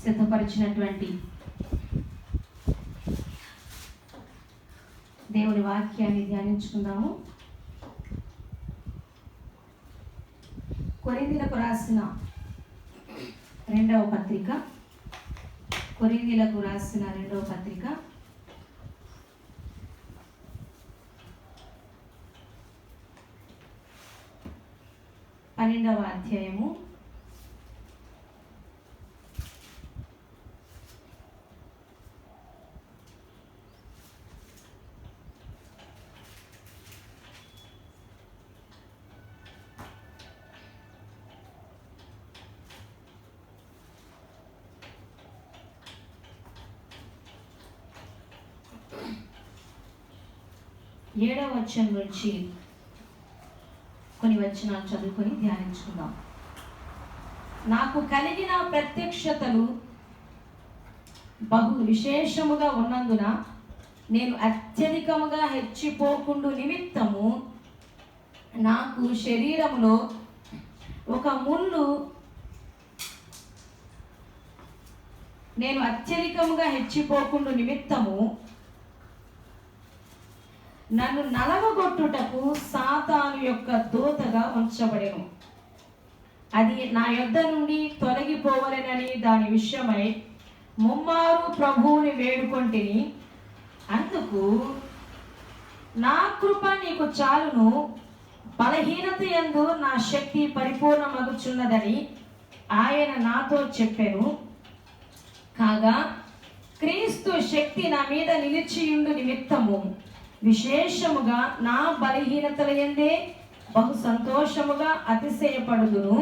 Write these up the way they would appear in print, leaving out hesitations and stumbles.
సిద్ధపరిచినటువంటి దేవుని వాక్యాన్ని ధ్యానించుకుందాము. కొరింథీయులకు రాసిన రెండవ పత్రిక 12వ అధ్యాయము 7వ వచనం నుంచి కొన్ని వచనాలు చదువుకొని ధ్యానించుకుందాం. నాకు కలిగిన ప్రత్యక్షతలు బహు విశేషముగా ఉన్నందున నేను అత్యధికముగా హెచ్చిపోకుండు నిమిత్తము నాకు శరీరములో ఒక ముళ్ళు నేను అత్యధికముగా హెచ్చిపోకుండు నిమిత్తము నన్ను నలవగొట్టుటకు సాతాను యొక్క దూతగా ఉంచబడెను. అది నా యొద్ద నుండి తొలగిపోవలెనని దాని విషయమై ముమ్మారు ప్రభువుని వేడుకొంటిని. అందుకు నా కృప నీకు చాలును, బలహీనత యందు నా శక్తి పరిపూర్ణమగుచున్నదని ఆయన నాతో చెప్పెను. కాగా క్రీస్తు శక్తి నా మీద నిలిచియుండు నిమిత్తము విశేషముగా నా బలహీనతల యందే బహు సంతోషముగా అతిశయపడుదును.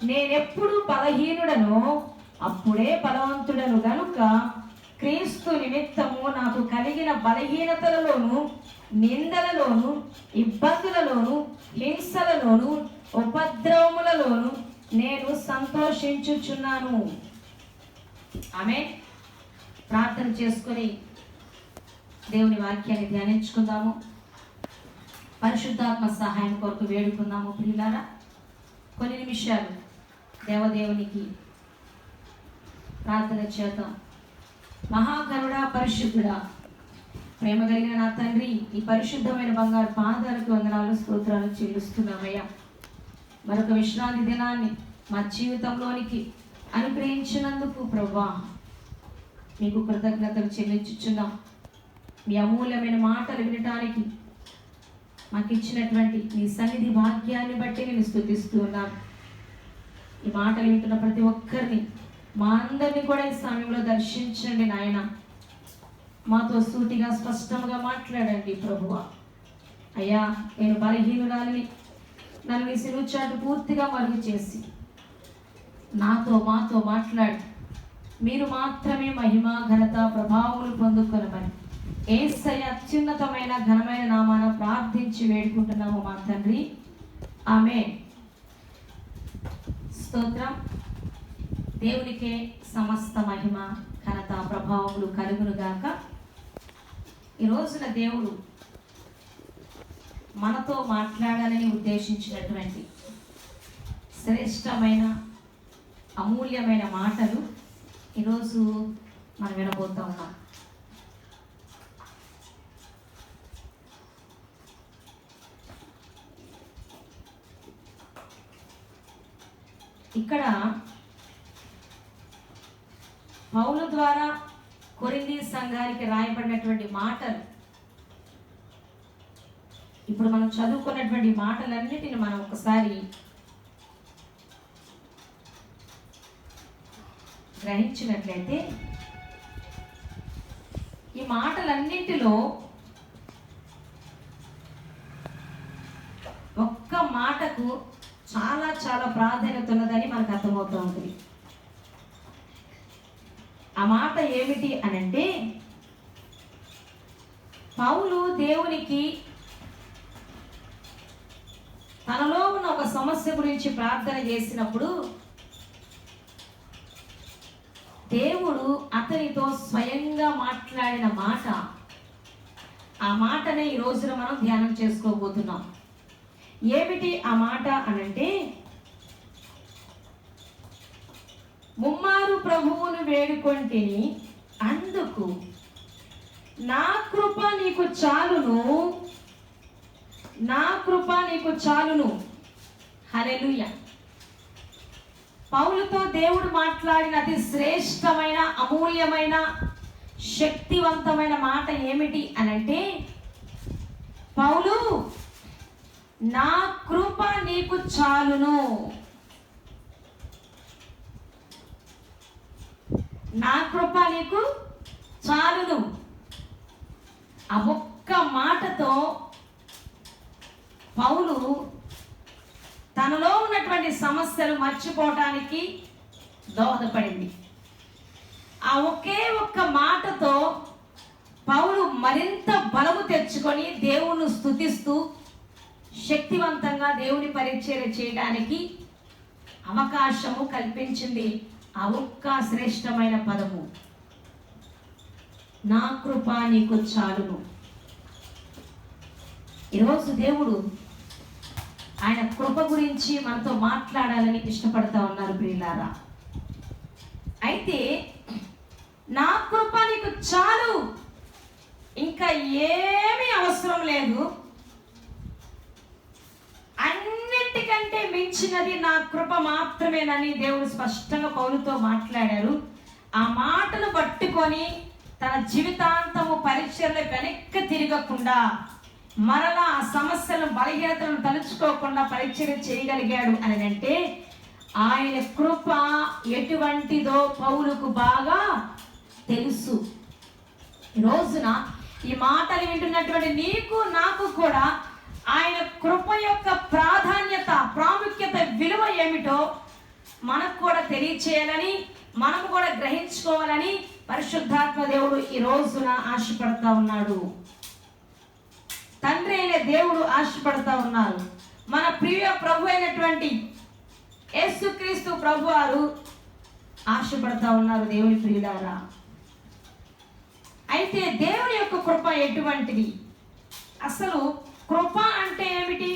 నేనెప్పుడు బలహీనుడనో అప్పుడే బలవంతుడను గనుక క్రీస్తు నిమిత్తము నాకు కలిగిన బలహీనతలలోను, నిందలలోను, ఇబ్బందులలోను, హింసలలోను, ఉపద్రవములలోను నేను సంతోషించుచున్నాను. ఆమేన్. ప్రార్థన చేసుకొని దేవుని వాక్యాన్ని ధ్యానించుకుందాము. పరిశుద్ధాత్మ సహాయం కొరకు వేడుకుందాము. ప్రియులారా, కొన్ని నిమిషాలు దేవదేవునికి ప్రార్థన చేద్దాం. మహాకరుడా, పరిశుద్ధుడా, ప్రేమ కలిగిన నా తండ్రి, ఈ పరిశుద్ధమైన బంగారు పాదాలకు వందనాలు, స్తోత్రాలు చెల్లిస్తున్నామయ్యా. మరొక విశ్రాంతి దినాన్ని మా జీవితంలోనికి అనుగ్రహించినందుకు ప్రభువా మీకు కృతజ్ఞతలు చెల్లించుచున్నాం. మీ అమూల్యమైన మాటలు వినటానికి మాకు ఇచ్చినటువంటి మీ సన్నిధి భాగ్యాన్ని బట్టి నేను స్తుతిస్తూ ఉన్నాను. ఈ మాటలు వింటున్న ప్రతి ఒక్కరిని, మా అందరినీ కూడా ఈ సమయంలో దర్శించండి నాయన. మాతో సూటిగా స్పష్టంగా మాట్లాడండి ప్రభువా. అయ్యా, నేను బలహీనురాలిని, నన్ను మీ సిలువచాటు పూర్తిగా మరుగు చేసి మాతో మాట్లాడి మీరు మాత్రమే మహిమ, ఘనత, ప్రభావములు పొందుకొనమని యేసయ్య అత్యున్నతమైన ఘనమైన నామాన ప్రార్థించి వేడుకుంటున్నాము మా తండ్రి. ఆమేన్. స్తోత్రం. దేవునికే సమస్త మహిమ, ఘనత, ప్రభావములు కలుగునుగాక. ఈ రోజున దేవుడు మనతో మాట్లాడాలని ఉద్దేశించినటువంటి శ్రేష్టమైన అమూల్యమైన మాటలు ఈరోజు మనం వినబోతా ఉన్నాం. ఇక్కడ పౌలు ద్వారా కొరింథీ సంఘానికి రాయబడినటువంటి మాటలు, ఇప్పుడు మనం చదువుకున్నటువంటి మాటలన్నిటిని మనం ఒకసారి గ్రహించినట్లయితే ఈ మాటలన్నింటిలో ఒక్క మాటకు చాలా చాలా ప్రాధాన్యత ఉన్నదని మనకు అర్థమవుతూ ఉంటుంది. ఆ మాట ఏమిటి అనంటే, పౌలు దేవునికి తనలో ఉన్న ఒక సమస్య గురించి ప్రార్థన చేసినప్పుడు దేవుడు అతనితో స్వయంగా మాట్లాడిన మాట, ఆ మాటనే ఈ రోజున మనం ధ్యానం చేసుకోబోతున్నాం. ఏమిటి ఆ మాట అనంటే, ముమ్మారు ప్రభువును వేడుకొంటిని, అందుకు నా కృప నీకు చాలును, నా కృప నీకు చాలును. హల్లెలూయా. పౌలుతో దేవుడు మాట్లాడిన అతి శ్రేష్టమైన, అమూల్యమైన, శక్తివంతమైన మాట ఏమిటి అనంటే, పౌలు నా కృప నీకు చాలును, నా కృప నీకు చాలును. ఆ ఒక్క మాటతో పౌలు తనలో ఉన్నటువంటి సమస్యలు మర్చిపోవటానికి దోహదపడింది. ఆ ఒకే ఒక్క మాటతో పౌలు మరింత బలము తెచ్చుకొని దేవుణ్ణి స్తుతిస్తూ శక్తివంతంగా దేవుని పరిచర్య చేయడానికి అవకాశము కల్పించింది ఆ ఒక్క శ్రేష్టమైన పదము, నా కృప నీకు చాలును. ఈరోజు దేవుడు ఆయన కృప గురించి మనతో మాట్లాడాలని ఇష్టపడతా ఉన్నారు ప్రియులారా. అయితే నా కృప నీకు చాలు, ఇంకా ఏమీ అవసరం లేదు, అన్నిటికంటే మించినది నా కృప మాత్రమేనని దేవుడు స్పష్టంగా పౌలుతో మాట్లాడారు. ఆ మాటను పట్టుకొని తన జీవితాంతము పరిచర్యలో వెనక్కి తిరగకుండా, మరలా ఆ సమస్యలను, బలహీనతలను తలుచుకోకుండా పరిచర్య చేయగలిగాడు అని అంటే ఆయన కృప ఎటువంటిదో పౌలుకు బాగా తెలుసు. ఈ రోజున ఈ మాటలు వింటున్నటువంటి నీకు నాకు కూడా ఆయన కృప యొక్క ప్రాధాన్యత, ప్రాముఖ్యత, విలువ ఏమిటో మనకు కూడా తెలియచేయాలని, మనము కూడా గ్రహించుకోవాలని పరిశుద్ధాత్మ దేవుడు ఈ రోజున ఆశపడతా ఉన్నాడు. తండ్రి అయిన దేవుడు ఆశపడతా ఉన్నారు. మన ప్రియ ప్రభు అయినటువంటి యేసుక్రీస్తు ప్రభు వారు ఆశపడతా ఉన్నారు దేవుని ప్రియులారా. అయితే దేవుని యొక్క కృప ఎటువంటిది, అసలు కృప అంటే ఏమిటి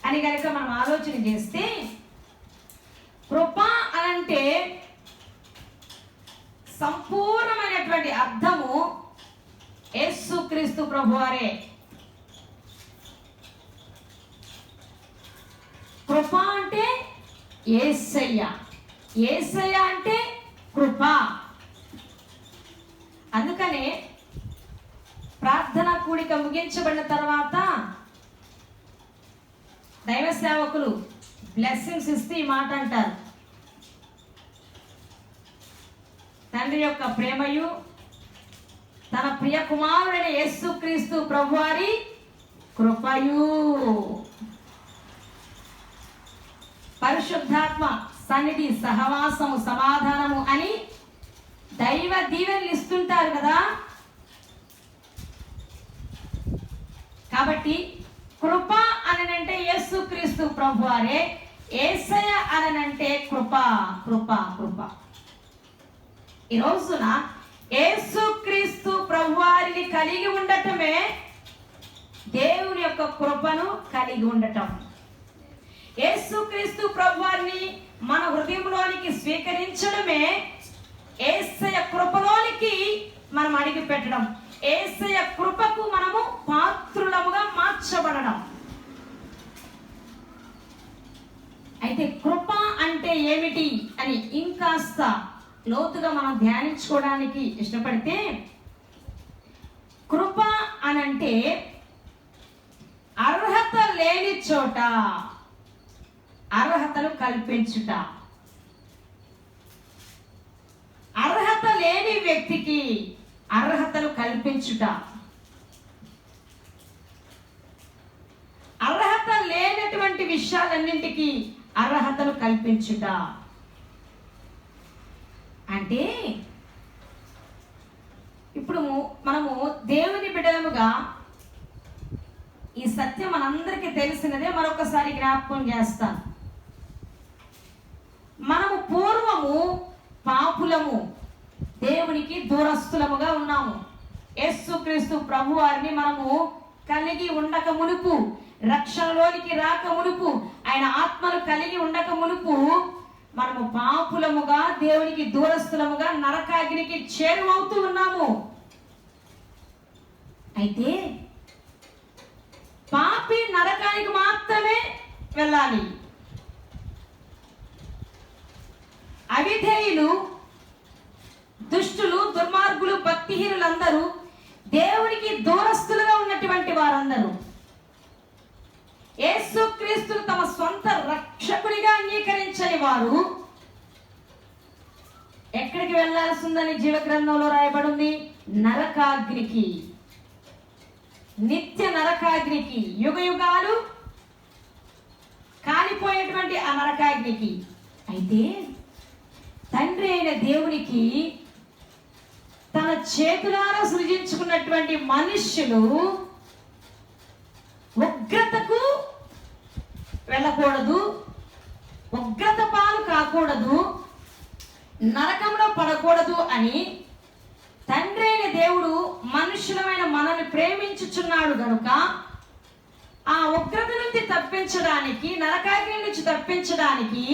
అని కనుక మనం ఆలోచన చేస్తే, కృప అంటే సంపూర్ణమైనటువంటి అర్థము యేసుక్రీస్తు ప్రభువారే. కృప అంటే యేసయ్య, యేసయ్య అంటే కృప. అందుకనే ప్రార్థన కూడిక ముగించబడిన తర్వాత దైవ సేవకులు బ్లెస్సింగ్స్ ఇస్తే ఈ మాట అంటారు, తండ్రి యొక్క ప్రేమయు తన ప్రియ కుమారుడైన యేసుక్రీస్తు ప్రభువారి కృపయు పరిశుద్ధాత్మ సన్నిధి సహవాసము సమాధానము అని దైవ దీవెనలు ఇస్తుంటారు కదా. కాబట్టి కృప అనంటే యేసుక్రీస్తు ప్రభువారే, యేసయ్య అనంటే కృప కృప కృప. ఈ రోజున యేసుక్రీస్తు ప్రభువారిని కలిగి ఉండటమే దేవుని యొక్క కృపను కలిగి ఉండటం. యేసుక్రీస్తు ప్రభువారిని మన హృదయంలోనికి స్వీకరించడమే యేసయ్య కృపలోనికి మనం అడిగి పెట్టడం, యేసయ్య కృపకు మనము పాత్రులముగా మార్చబడడం. అయితే కృప అంటే ఏమిటి అని ఇంకాస్త లోతుగా మనం ధ్యానించుకోవడానికి ఇష్టపడితే, కృప అనంటే అర్హత లేని చోట అర్హతలు కల్పించుట, అర్హత లేని వ్యక్తికి అర్హతలు కల్పించుట, అర్హత లేనటువంటి విషయాలన్నింటికి అర్హతలు కల్పించుట. అంటే ఇప్పుడు మనము దేవుని బిడ్డలముగా ఈ సత్యం మనందరికీ తెలిసినదే, మరొకసారి జ్ఞాపకం చేస్తాను. మనము పూర్వము పాపులము, దేవునికి దూరస్తులముగా ఉన్నాము. యేసుక్రీస్తు ప్రభువారిని మనము కలిగి ఉండక మునుపు, రక్షణలోనికి రాక మునుపు, ఆయన ఆత్మను కలిగి ఉండక మునుపు మనము పాపులముగా, దేవునికి దూరస్తులముగా నరకాగ్నికి చేరువవుతూ ఉన్నాము. అయితే పాపి నరకానికి మాత్రమే వెళ్ళాలి. అవిధేయులు, దుష్టులు, దుర్మార్గులు, భక్తిహీనులందరూ, దేవునికి దూరస్తులుగా ఉన్నటువంటి వారందరూ యేసుక్రీస్తును తమ సొంత రక్షకుడిగా అంగీకరించని వారు ఎక్కడికి వెళ్ళాల్సిందని జీవగ్రంథంలో రాయబడింది? నరకాగ్నికి, నిత్య నరకాగ్నికి, యుగ యుగాలు కాలిపోయేటువంటి ఆ నరకాగ్నికి. అయితే తండ్రి అయిన దేవునికి తన చేతులారా సృజించుకున్నటువంటి మనుష్యులు ఉగ్రతకు వెళ్ళకూడదు, ఉగ్రత పాలు కాకూడదు, నరకంలో పడకూడదు అని తండ్రి అయిన దేవుడు మనుషులమైన మనల్ని ప్రేమించుచున్నాడు గనుక ఆ ఉగ్రత నుంచి తప్పించడానికి, నరకాగ్ని నుంచి తప్పించడానికి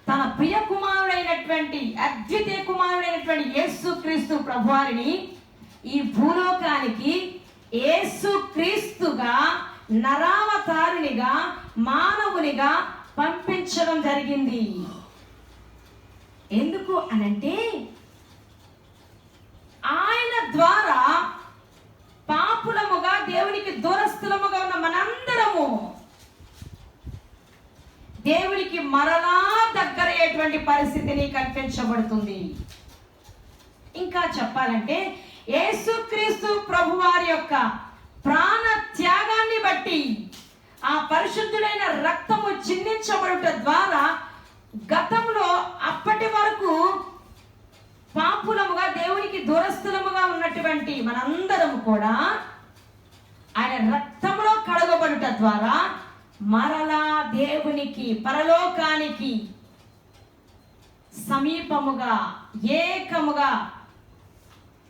తన ప్రియ కుమారుడైనటువంటి, అద్వితీయ కుమారుడైనటువంటి యేసుక్రీస్తు ప్రభువారిని ఈ భూలోకానికి యేసుక్రీస్తుగా, నరావతారునిగా, మానవునిగా పంపించడం జరిగింది. ఎందుకు అనంటే ఆయన ద్వారా పాపులముగా, దేవునికి దూరస్తులముగా ఉన్న మనందరము దేవునికి మరలా దగ్గరయ్యేటువంటి పరిస్థితిని కల్పించబడుతుంది. ఇంకా చెప్పాలంటే యేసుక్రీస్తు ప్రభువారి యొక్క ప్రాణ త్యాగాన్ని బట్టి, ఆ పరిశుద్ధుడైన రక్తము చిందించబడుట ద్వారా గతంలో అప్పటి వరకు పాపులముగా, దేవునికి దూరస్తులముగా ఉన్నటువంటి మనందరము కూడా ఆయన రక్తంలో కడగబడుట ద్వారా మరలా దేవునికి, పరలోకానికి సమీపముగా, ఏకముగా,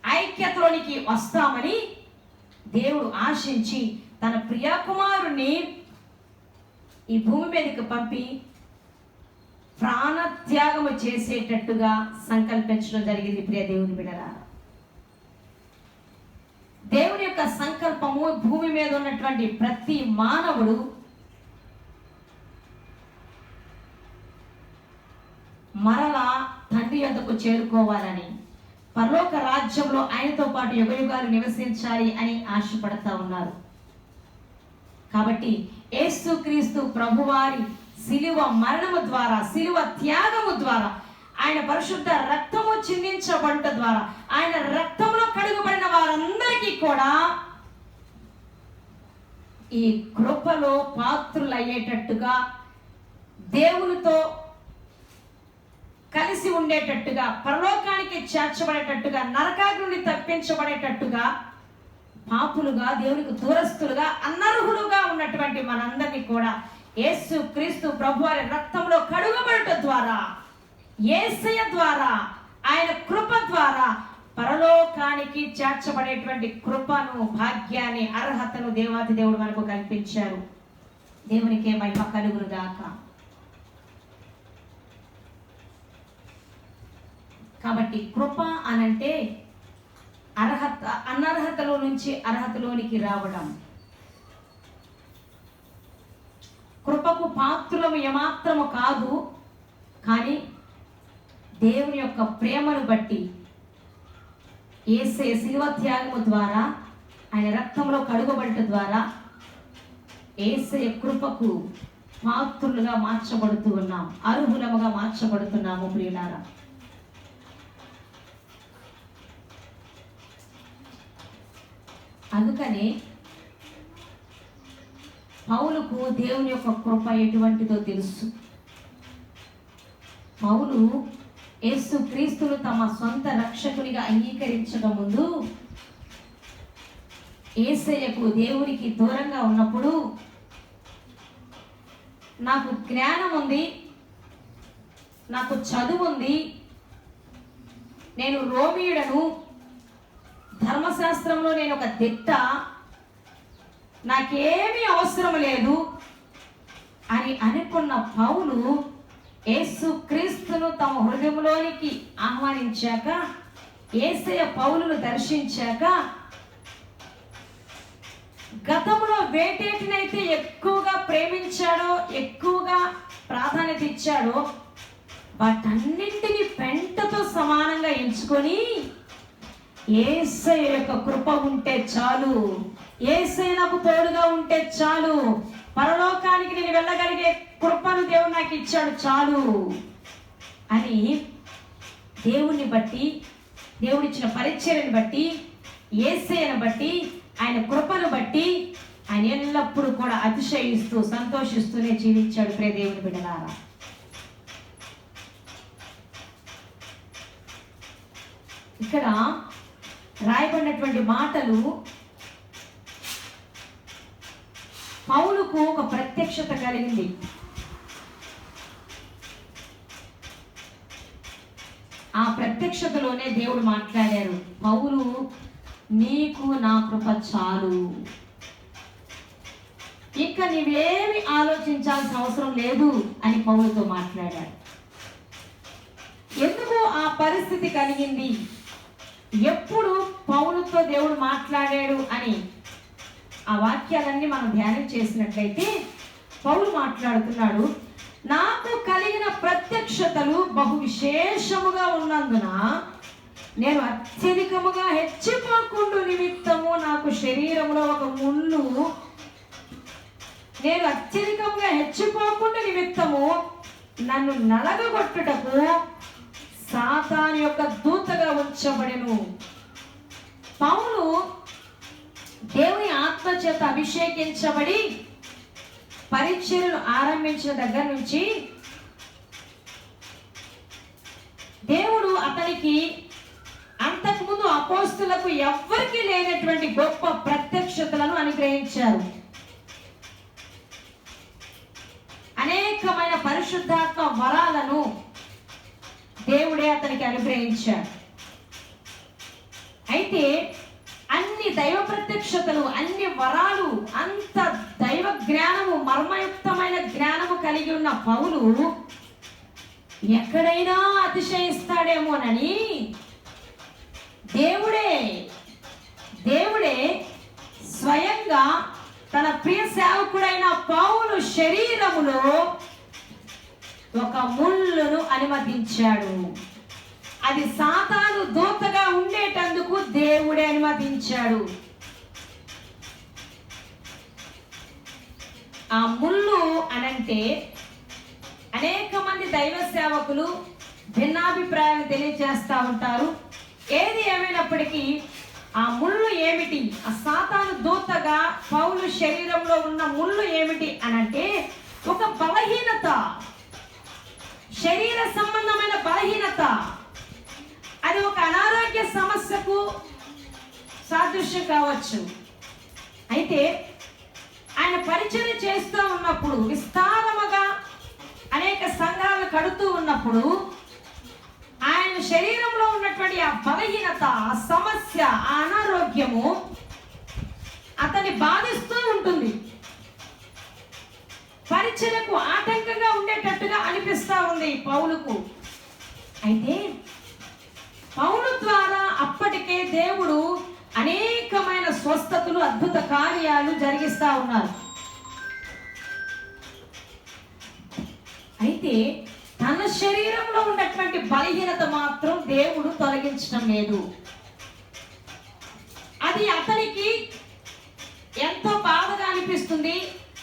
ఐక్యతలోనికి వస్తామని దేవుడు ఆశించి తన ప్రియకుమారుణ్ణి ఈ భూమి మీదకి పంపి ప్రాణత్యాగము చేసేటట్టుగా సంకల్పించడం జరిగింది. ప్రియ దేవుని బిడ్డలారా, దేవుని యొక్క సంకల్పము భూమి మీద ఉన్నటువంటి ప్రతి మానవుడు మరలా తండ్రి యొద్దకు చేరుకోవాలని, పరలోక రాజ్యంలో ఆయనతో పాటు యుగయుగాలు నివసించాలి అని ఆశపడతా ఉన్నారు. కాబట్టి యేసుక్రీస్తు ప్రభువారి శిలువ మరణము ద్వారా, శిలువ త్యాగము ద్వారా, ఆయన పరిశుద్ధ రక్తము చిందించబడుట ద్వారా, ఆయన రక్తంలో కడుగబడిన వారందరికీ కూడా ఈ కృపలో పాత్రులయ్యేటట్టుగా, దేవునితో కలిసి ఉండేటట్టుగా, పరలోకానికి చేర్చబడేటట్టుగా, నరకాగ్ని నుండి తప్పించబడేటట్టుగా, పాపులుగా, దేవునికి దూరస్తులుగా, అనర్హులుగా ఉన్నటువంటి మనందరినీ కూడా యేసుక్రీస్తు ప్రభువారి రక్తంలో కడుగబడుట ద్వారా, యేసయ్య ద్వారా, ఆయన కృప ద్వారా పరలోకానికి చేర్చబడేటువంటి కృపను, భాగ్యాన్ని, అర్హతను దేవాది దేవుడు మనకు కల్పించారు. దేవునికే మహిమ కలుగును గాక. కాబట్టి కృప అనంటే అనర్హతలో నుంచి అర్హతలోనికి రావడం. కృపకు పాత్రులము ఏమాత్రము కాదు, కానీ దేవుని యొక్క ప్రేమను బట్టి, యేసయ్య శిలువ త్యాగము ద్వారా, ఆయన రక్తంలో కడుగబడట ద్వారా యేసయ్య కృపకు పాత్రులుగా మార్చబడుతూ ఉన్నాం, అర్హులముగా మార్చబడుతున్నాము. ప్రియులారా, అందుకనే పౌలుకు దేవుని యొక్క కృప ఎటువంటిదో తెలుసు. పౌలు యేసుక్రీస్తును తమ సొంత రక్షకునిగా అంగీకరించక ముందు, యేసయ్యకు, దేవునికి దూరంగా ఉన్నప్పుడు, నాకు జ్ఞానం ఉంది, నాకు చదువు ఉంది, నేను రోమీయుడను, ధర్మశాస్త్రంలో నేను ఒక దిట్ట, నాకేమీ అవసరం లేదు అని అనుకున్న పౌలు యేసు క్రీస్తును తమ హృదయంలోనికి ఆహ్వానించాక, యేసయ్య పౌలును దర్శించాక, గతంలో వేటేటినైతే ఎక్కువగా ప్రేమించాడో, ఎక్కువగా ప్రాధాన్యత ఇచ్చాడో, వాటన్నింటినీ పెంటతో సమానంగా ఎంచుకొని యేసయ్య యొక్క కృప ఉంటే చాలు, యేసయ్య నాకు తోడుగా ఉంటే చాలు, పరలోకానికి నేను వెళ్ళగలిగే కృపను దేవుడు నాకు ఇచ్చాడు చాలు అని దేవుణ్ణి బట్టి, దేవుడిచ్చిన పరిచర్యను బట్టి, యేసయ్యను బట్టి, ఆయన కృపను బట్టి ఆయన ఎల్లప్పుడూ కూడా అతిశయిస్తూ సంతోషిస్తూనే జీవించాడు. ప్రియ దేవుని బిడ్డలారా, ఇక్కడ రాయబడినటువంటి మాటలు పౌలుకు ఒక ప్రత్యక్షత కలిగింది. ఆ ప్రత్యక్షతలోనే దేవుడు మాట్లాడారు, పౌలు నీకు నా కృప చాలు, ఇక నీవేమి ఆలోచించాల్సిన అవసరం లేదు అని పౌలుతో మాట్లాడాడు. ఎందుకు ఆ పరిస్థితి కలిగింది, ఎప్పుడు పౌలుతో దేవుడు మాట్లాడాడు అని ఆ వాక్యాలన్నీ మనం ధ్యానం చేసినట్లయితే పౌలు మాట్లాడుతున్నాడు, నాకు కలిగిన ప్రత్యక్షతలు బహు విశేషముగా ఉన్నందున నేను అత్యధికముగా హెచ్చిపోకుండా నిమిత్తము నాకు శరీరంలో ఒక ముళ్ళు, నేను అత్యధికంగా హెచ్చిపోకుండా నిమిత్తము నన్ను నలగగొట్టుటకు సాతాను యొక్క దూతగా ఉంచబడెను. పౌలు దేవుని ఆత్మ చేత అభిషేకించబడి పరిచర్యను ఆరంభించిన దగ్గర నుంచి దేవుడు అతనికి అంతకుముందు అపోస్తులకు ఎవ్వరికీ లేనటువంటి గొప్ప ప్రత్యక్షతలను అనుగ్రహించారు. అనేకమైన పరిశుద్ధాత్మ వరాలను దేవుడే అతనికి అనుగ్రహించాడు. అయితే అన్ని దైవ ప్రత్యక్షతలు, అన్ని వరాలు, అంత దైవ జ్ఞానము, మర్మయుక్తమైన జ్ఞానము కలిగి ఉన్న పౌలు ఎక్కడైనా అతిశయిస్తాడేమోనని దేవుడే స్వయంగా తన ప్రియ సేవకుడైన పౌలు శరీరములో ఒక ముళ్ళును అనుమతించాడు. అది సాతాను దూతగా ఉండేటందుకు దేవుడే అనుమతించాడు. ఆ ముళ్ళు అనంటే అనేక మంది దైవ సేవకులు భిన్నాభిప్రాయాలు తెలియజేస్తూ ఉంటారు. ఏది ఏమైనప్పటికీ ఆ ముళ్ళు ఏమిటి, ఆ సాతాను దూతగా పౌలు శరీరంలో ఉన్న ముళ్ళు ఏమిటి అనంటే ఒక బలహీనత, శరీర సంబంధమైన బలహీనత. అది ఒక అనారోగ్య సమస్యకు సాదృశ్యం కావచ్చు. అయితే ఆయన పరిచయం చేస్తూ ఉన్నప్పుడు, విస్తారముగా అనేక సంఘాలను కడుతూ ఉన్నప్పుడు ఆయన శరీరంలో ఉన్నటువంటి ఆ బలహీనత, ఆ సమస్య, ఆ అనారోగ్యము అతన్ని బాధిస్తూ ఉంటుంది. పరిచర్యకు ఆటంకంగా ఉండేటట్టుగా అనిపిస్తూ ఉంది పౌలుకు. అయితే పౌలు ద్వారా అప్పటికే దేవుడు అనేకమైన స్వస్థతలు, అద్భుత కార్యాలు జరిగిస్తా ఉన్నారు. అయితే తన శరీరంలో ఉన్నటువంటి బలహీనత మాత్రం దేవుడు తొలగించడం లేదు. అది అతనికి ఎంతో బాధగా అనిపిస్తుంది.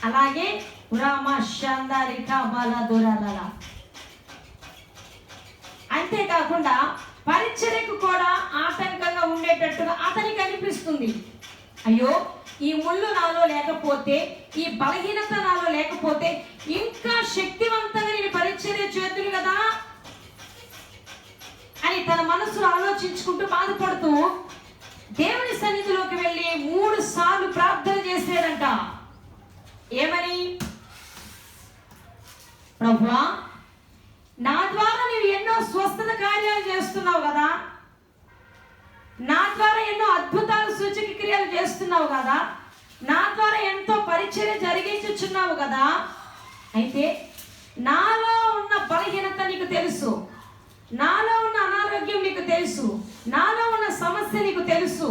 అలాగే అంతేకాకుండా పరిచర్యకు కూడా ఆటంకంగా ఉండేటట్టుగా అతనికి అనిపిస్తుంది. అయ్యో, ఈ ముళ్ళు నాలో లేకపోతే, ఈ బలహీనత నాలో లేకపోతే ఇంకా శక్తివంతంగా నేను పరిచర్య చేతులు కదా అని తన మనసులో ఆలోచించుకుంటూ బాధపడుతూ దేవుని సన్నిధిలోకి వెళ్ళి 3 సార్లు ప్రార్థన చేశాడంట. ఏమని? ప్రభువా, నా ద్వారా నీవు ఎన్నో స్వస్థత కార్యాలు చేస్తున్నావు కదా, నా ద్వారా ఎన్నో అద్భుతాలు, సూచక క్రియలు చేస్తున్నావు కదా, నా ద్వారా ఎంతో పరిచర్య జరిగించుచున్నావు కదా. అయితే నాలో ఉన్న బలహీనత నీకు తెలుసు, నాలో ఉన్న అనారోగ్యం నీకు తెలుసు, నాలో ఉన్న సమస్య నీకు తెలుసు.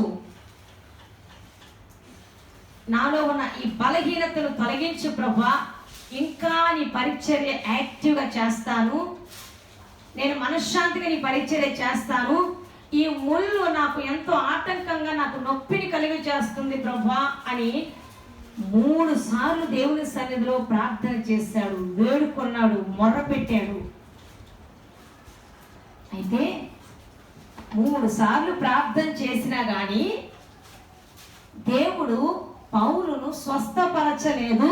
నాలో ఉన్న ఈ బలహీనతను తొలగించు ప్రభువా, ఇంకా నీ పరిచర్య యాక్టివ్గా చేస్తాను, నేను మనశ్శాంతిగా నీ పరిచర్య చేస్తాను. ఈ ముళ్ళు నాకు ఎంతో ఆటంకంగా, నాకు నొప్పిని కలిగి చేస్తుంది ప్రభువా అని 3 సార్లు దేవుని సన్నిధిలో ప్రార్థన చేశాడు, వేడుకున్నాడు, మొర్రపెట్టాడు. అయితే 3 సార్లు ప్రార్థన చేసినా కానీ దేవుడు పౌలును స్వస్థపరచలేదు,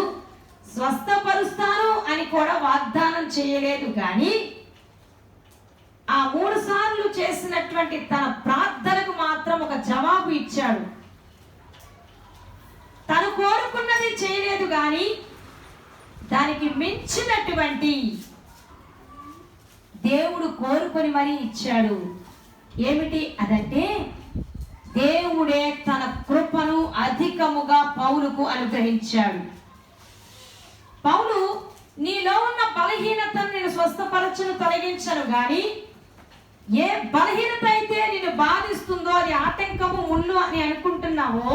స్వస్థపరుస్తాను అని కూడా వాగ్దానం చేయలేదు. కానీ ఆ 3 సార్లు చేసినటువంటి తన ప్రార్థనకు మాత్రం ఒక జవాబు ఇచ్చాడు. తను కోరుకున్నది చేయలేదు కానీ దానికి మించినటువంటి దేవుడు కోరుకొని మరీ ఇచ్చాడు. ఏమిటి అదంటే, దేవుడే తన కృపను అధికముగా పౌలుకు అనుగ్రహించాడు. పౌలు, నీలో ఉన్న బలహీనతను నేను స్వస్థపరచను, తొలగించను, కానీ ఏ బలహీనత అయితే నిన్ను బాధిస్తుందో, అది ఆటంకము, ముళ్ళు అని అనుకుంటున్నావో,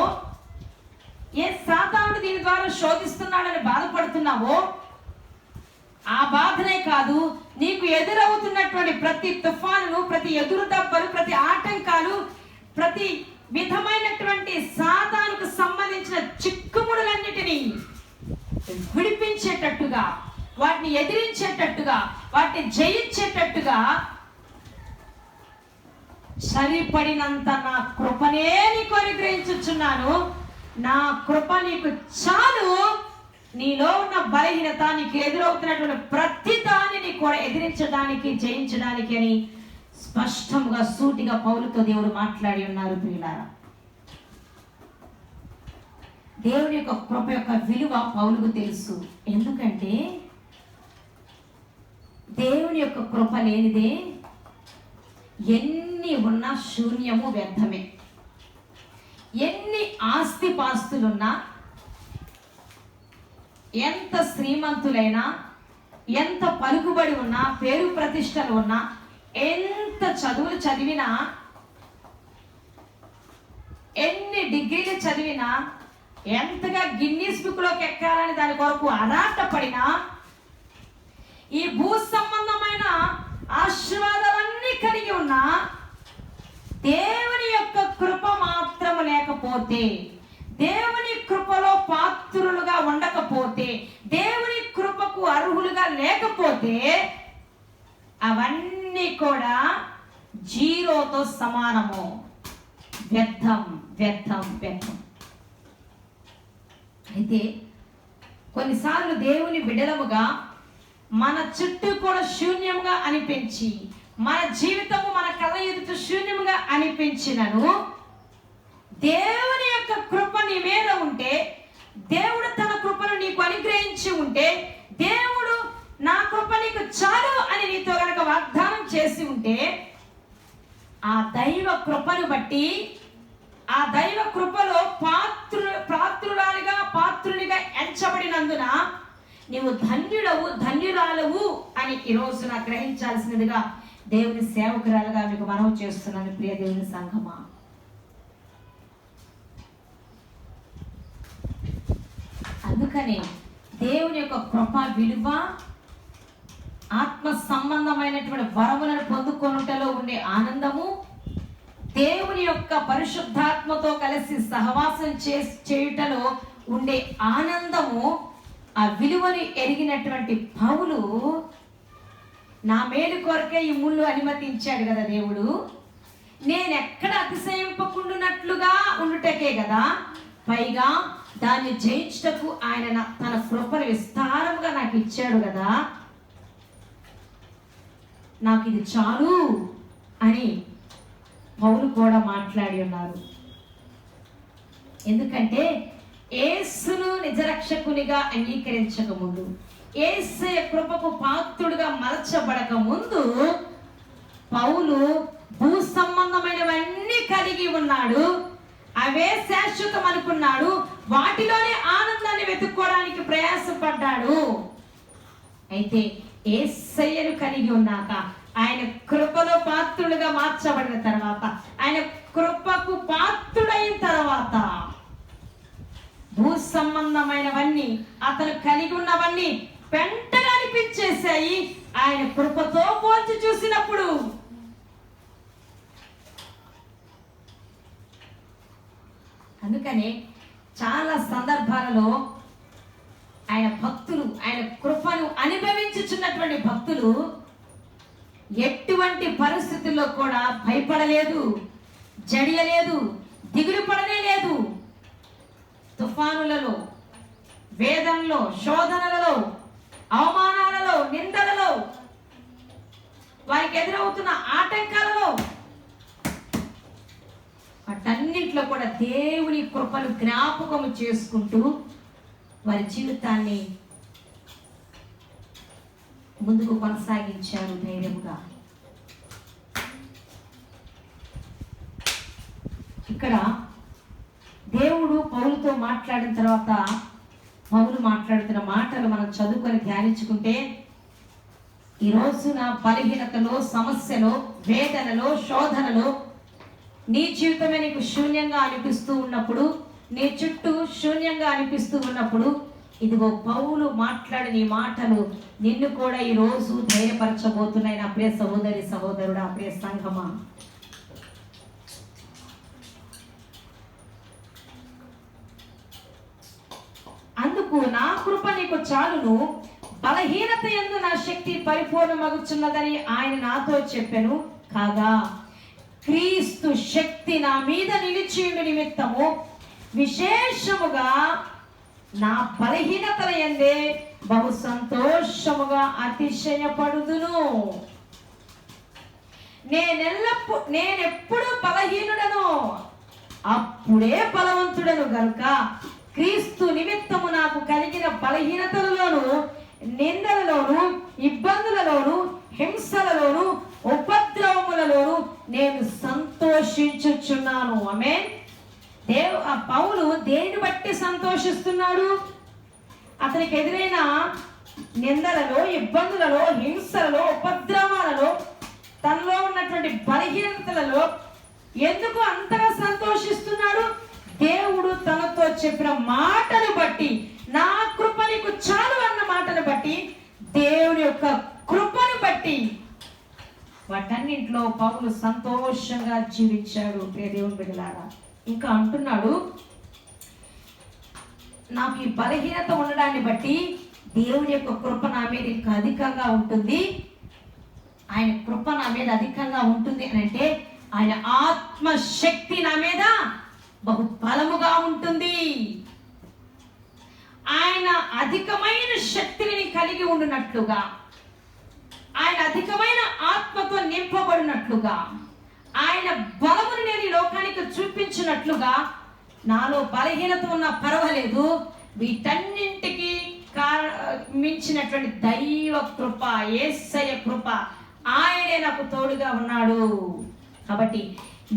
ఏ సాతానుడు దీని ద్వారా శోధిస్తున్నాడని బాధపడుతున్నావో, ఆ బాధనే కాదు, నీకు ఎదురవుతున్నటువంటి ప్రతి తుఫాను, ప్రతి ఎదురు దెబ్బలు, ప్రతి ఆటంకాలు, ప్రతి విధమైనటువంటి సాతానుకు సంబంధించిన చిక్కుముడులన్నిటినీ విడిపించేటట్టుగా, వాటిని ఎదిరించేటట్టుగా, వాటిని జయించేటట్టుగా సరిపడినంత నా కృపనే నీకు అనుగ్రహించుచున్నాను, నా కృప నీకు చాలు, నీలో ఉన్న బలహీనత, నీకు ఎదురవుతున్నటువంటి ప్రతి దానిని కూడా ఎదిరించడానికి, జయించడానికి అని స్పష్టంగా, సూటిగా పౌలుతో దేవుడు మాట్లాడి ఉన్నారు. ప్రియులారా, దేవుని యొక్క కృప యొక్క విలువ పౌలుకు తెలుసు. ఎందుకంటే దేవుని యొక్క కృప లేనిదే ఎన్ని ఉన్నా శూన్యము, వ్యర్థమే. ఎన్ని ఆస్తిపాస్తులున్నా, ఎంత శ్రీమంతులైనా, ఎంత పలుకుబడి ఉన్నా, పేరు ప్రతిష్టలు ఉన్నా, ఎంత చదువులు చదివినా, ఎన్ని డిగ్రీలు చదివినా, ఎంతగా గిన్నీస్ బుక్లోకి ఎక్కాలని దాని కొరకు ఆరాటపడినా, ఈ భూ సంబంధమైన ఆశీర్వాదాలన్నీ కలిగి ఉన్నా, దేవుని యొక్క కృప మాత్రము లేకపోతే, దేవుని కృపలో పాత్రులుగా ఉండకపోతే, దేవుని కృపకు అర్హులుగా లేకపోతే, అవన్నీ కూడా జీరోతో సమానము, వ్యర్థం, వ్యర్థం, వ్యర్థం. అయితే కొన్నిసార్లు దేవుని బిడలముగా మన చుట్టూ కూడా శూన్యంగా అనిపించి, మన జీవితము మన కళ్ళ ఎదుట శూన్యంగా అనిపించినను, దేవుని యొక్క కృప నీ మీద ఉంటే, దేవుడు తన కృపను నీకు అనుగ్రహించి ఉంటే, దేవుడు నా కృప నీకు చాలు అని నీతో కనుక వాగ్దానం చేసి ఉంటే, ఆ దైవ కృపను బట్టి, ఆ దైవ కృపలో పాత్రునిగా ఎంచబడినందున నీవు ధన్యుడవు, ధన్యురాలవు అని ఈ రోజున గ్రహించాల్సినదిగా దేవుని సేవకురాలుగా మీకు మనవి చేస్తున్నాను. ప్రియ దేవుని సంఘమా, అందుకనే దేవుని యొక్క కృప విలువ, ఆత్మ సంబంధమైనటువంటి వరములను పొందుకొనుటలో ఉండే ఆనందము, దేవుని యొక్క పరిశుద్ధాత్మతో కలిసి సహవాసం చేయుటలో ఉండే ఆనందము, ఆ విలువని ఎరిగినటువంటి పౌలు, నా మేలు కొరకే ఈ ముళ్ళు అనుమతించాడు కదా దేవుడు, నేనెక్కడ అతిశయింపకుండునట్లుగా ఉండుటకే కదా, పైగా దాన్ని జయించుటకు ఆయన తన కృపను విస్తారంగా నాకు ఇచ్చాడు కదా, నాకు ఇది చాలు అని పౌలు కూడా మాట్లాడి ఉన్నారు. ఎందుకంటే యేసును నిజరక్షకునిగా అంగీకరించక ముందు, యేసయ్య కృపకు పాత్రుడుగా మలచబడక ముందు, పౌలు భూ సంబంధమైనవన్నీ కలిగి ఉన్నాడు, అవే శాశ్వతం అనుకున్నాడు, వాటిలోనే ఆనందాన్ని వెతుక్కోవడానికి ప్రయాసపడ్డాడు. అయితే యేసయ్యను కలిగి ఉన్నాక, ఆయన కృపలో పాత్రుడుగా మార్చబడిన తర్వాత, ఆయన కృపకు పాత్రుడైన తర్వాత భూ సంబంధమైనవన్నీ, అతను కలిగి ఉన్నవన్నీ పెంటగా అనిపించేశాయి ఆయన కృపతో పోల్చి చూసినప్పుడు. అందుకనే చాలా సందర్భాలలో ఆయన భక్తులు, ఆయన కృపను అనుభవించుచున్నటువంటి భక్తులు ఎటువంటి పరిస్థితుల్లో కూడా భయపడలేదు, జడియలేదు, దిగులు పడనే లేదు. తుఫానులలో, వేదనలో, శోధనలలో, అవమానాలలో, నిందలలో, వారికి ఎదురవుతున్న ఆటంకాలలో, వాటన్నింటిలో కూడా దేవుని కృపను జ్ఞాపకము చేసుకుంటూ వారి జీవితాన్ని ముందుకు కొనసాగించారు ధైర్యంగా. ఇక్కడ దేవుడు పౌలుతో మాట్లాడిన తర్వాత పౌలు మాట్లాడుతున్న మాటలు మనం చదువుకొని ధ్యానించుకుంటే, ఈ రోజున బలహీనతలో, సమస్యలో, వేదనలో, శోధనలో నీ జీవితమే నీకు శూన్యంగా అనిపిస్తూ ఉన్నప్పుడు, నీ చుట్టూ శూన్యంగా అనిపిస్తూ ఉన్నప్పుడు, ఇదిగో పౌలు మాట్లాడిన ఈ మాటలు నిన్ను కూడా ఈ రోజు ధైర్యపరచబోతున్నాయి. నా ప్రియ సహోదరి, సహోదరుడా, ప్రియ సంఘమా. అందుకు నా కృప నీకు చాలును, బలహీనత యందు నా శక్తి పరిపూర్ణమగుచున్నదని ఆయన నాతో చెప్పెను. కాగా క్రీస్తు శక్తి నా మీద నిలిచియుండు నిమిత్తము విశేషముగా నా బలహీనతల యందే బహు సంతోషముగా అతిశయపడుదును. నేనెప్పుడు బలహీనుడను, అప్పుడే బలవంతుడను గనుక క్రీస్తు నిమిత్తము నాకు కలిగిన బలహీనతలలోను, నిందలలోను, ఇబ్బందులలోను, హింసలలోను, ఉపద్రవములలోను నేను సంతోషించుచున్నాను. ఆమేన్. పౌలు దేని బట్టి సంతోషిస్తున్నాడు? అతనికి ఎదురైన నిందలలో, ఇబ్బందులలో, హింసలలో, ఉపద్రవాలలో, తనలో ఉన్నటువంటి బలహీనతలలో ఎందుకు అంతగా సంతోషిస్తున్నాడు? దేవుడు తనతో చెప్పిన మాటను బట్టి, నా కృప నీకు చాలు అన్న మాటను బట్టి, దేవుని యొక్క కృపను బట్టి వాటన్నింటిలో పౌలు సంతోషంగా జీవించాడు. ప్రియ దేవుని బిడ్డలారా, ఇంకా అంటున్నాడు, నాకు ఈ బలహీనత ఉండడాన్ని బట్టి దేవుని యొక్క కృప నా మీద ఇంకా అధికంగా ఉంటుంది. ఆయన కృప నా మీద అధికంగా ఉంటుంది అని అంటే ఆయన ఆత్మశక్తి నా మీద బహు బలముగా ఉంటుంది. ఆయన అధికమైన శక్తిని కలిగి ఉండినట్లుగా, ఆయన అధికమైన ఆత్మతో నింపబడినట్లుగా, ఆయన బలమును నేను ఈ లోకానికి చూపించినట్లుగా, నాలో బలహీనత ఉన్నా పర్వాలేదు, వీటన్నింటికి మించినటువంటి దైవ కృప, యేసయ్య కృప, ఆయనే నాకు తోడుగా ఉన్నాడు. కాబట్టి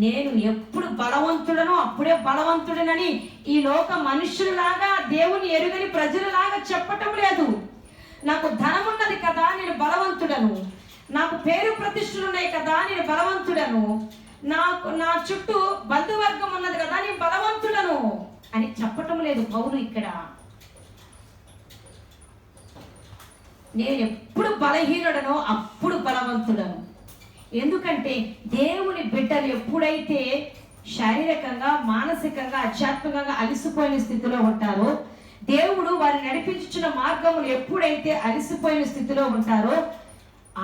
నేను ఎప్పుడు బలవంతుడనో అప్పుడే బలవంతుడనని ఈ లోక మనుషులలాగా, దేవుని ఎరుగని ప్రజలలాగా చెప్పటం లేదు. నాకు ధనం ఉన్నది కదా నేను బలవంతుడను, నాకు పేరు ప్రతిష్టలు ఉన్నాయి కదా నేను బలవంతుడను, నా చుట్టూ బంధువర్గం ఉన్నది కదా నేను బలవంతుడను అని చెప్పటం లేదు పౌలు ఇక్కడ. నేను ఎప్పుడు బలహీనుడనో అప్పుడు బలవంతుడను. ఎందుకంటే దేవుని బిడ్డలు ఎప్పుడైతే శారీరకంగా, మానసికంగా, ఆధ్యాత్మికంగా అలసిపోయిన స్థితిలో ఉంటారో, దేవుడు వారిని నడిపించుచున్న మార్గములు ఎప్పుడైతే అలసిపోయిన స్థితిలో ఉంటారో,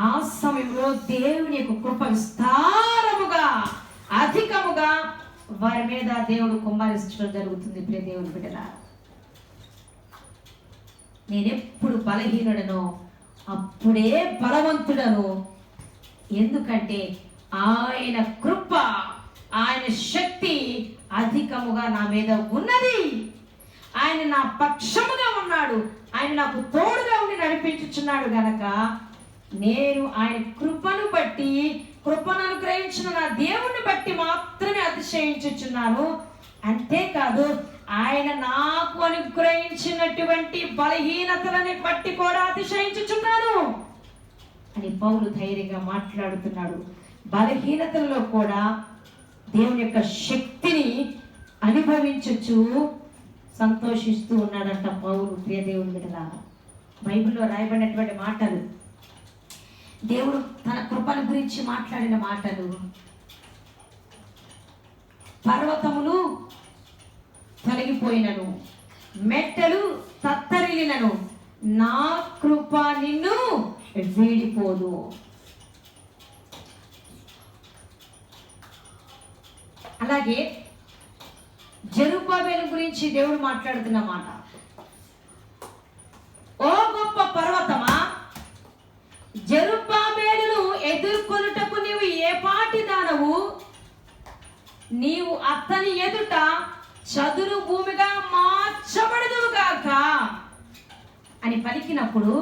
ఆ సమయంలో దేవుని యొక్క కృప విస్తారముగా, అధికముగా వారి మీద దేవుడు కుమ్మరించడం జరుగుతుంది. ప్రియ దేవుని బిడ్డలారా, నేనెప్పుడు బలహీనుడనో అప్పుడే బలవంతుడను. ఎందుకంటే ఆయన కృప, ఆయన శక్తి అధికముగా నా మీద ఉన్నది. ఆయన నా పక్షముగా ఉన్నాడు, ఆయన నాకు తోడుగా ఉండి నడిపించుచున్నాడు గనక నేను ఆయన కృపను బట్టి, కృపను అనుగ్రహించిన నా దేవుణ్ణి బట్టి మాత్రమే అతిశయించుచున్నాను. అంతేకాదు ఆయన నాకు అనుగ్రహించినటువంటి బలహీనతలని బట్టి కూడా అతిశయించుచున్నాను అని పౌలు ధైర్యంగా మాట్లాడుతున్నాడు. బలహీనతలలో కూడా దేవుని యొక్క శక్తిని అనుభవించచ్చు సంతోషిస్తూ ఉన్నాడంట పౌలు. ప్రియ దేవుని బిడ్డలారా, బైబిల్లో రాయబడినటువంటి మాటలు, దేవుడు తన కృపను గురించి మాట్లాడిన మాటలు. పర్వతములు తొలగిపోయినను, మెట్టలు తత్తరిల్లినను, నా కృప నిన్ను వీడిపోదు. అలాగే జెరుబ్బాబెలు గురించి దేవుడు మాట్లాడుతున్న మాట, ఓ గొప్ప పర్వతమా, జెరుబ్బాబెలును ఎదుర్కొనుటకు నీవు ఏ పాటి దానవు, నీవు అతని ఎదుట చదును భూమిగా మార్చబడదుగాక అని పలికినప్పుడు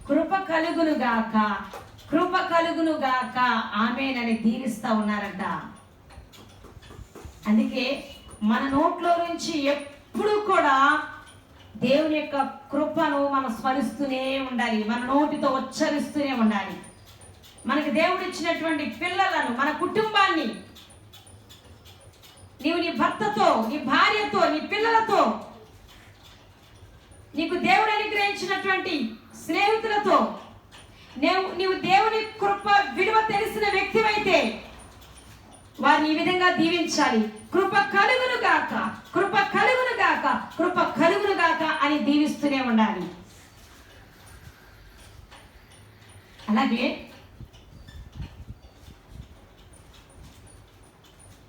కృప కలుగునుగాక, కృప కలుగునుగాక ఆమేనని దీవిస్తా ఉన్నారంట. అందుకే మన నోట్లో నుంచి ఎప్పుడు కూడా దేవుని యొక్క కృపను మనం స్మరిస్తూనే ఉండాలి, మన నోటితో ఉచ్చరిస్తూనే ఉండాలి. మనకు దేవుడు ఇచ్చినటువంటి పిల్లలను, మన కుటుంబాన్ని, నీవు నీ భర్తతో, నీ భార్యతో, నీ పిల్లలతో, నీకు దేవుడు అనుగ్రహించినటువంటి స్నేహితులతో నీవు దేవుని కృప విలువ తెలిసిన వ్యక్తివైతే వారిని ఈ విధంగా దీవించాలి. కృప కలుగును గాక, కృప కలుగును గాక, కృప కలుగును గాక అని దీవిస్తూనే ఉండాలి. అలాగే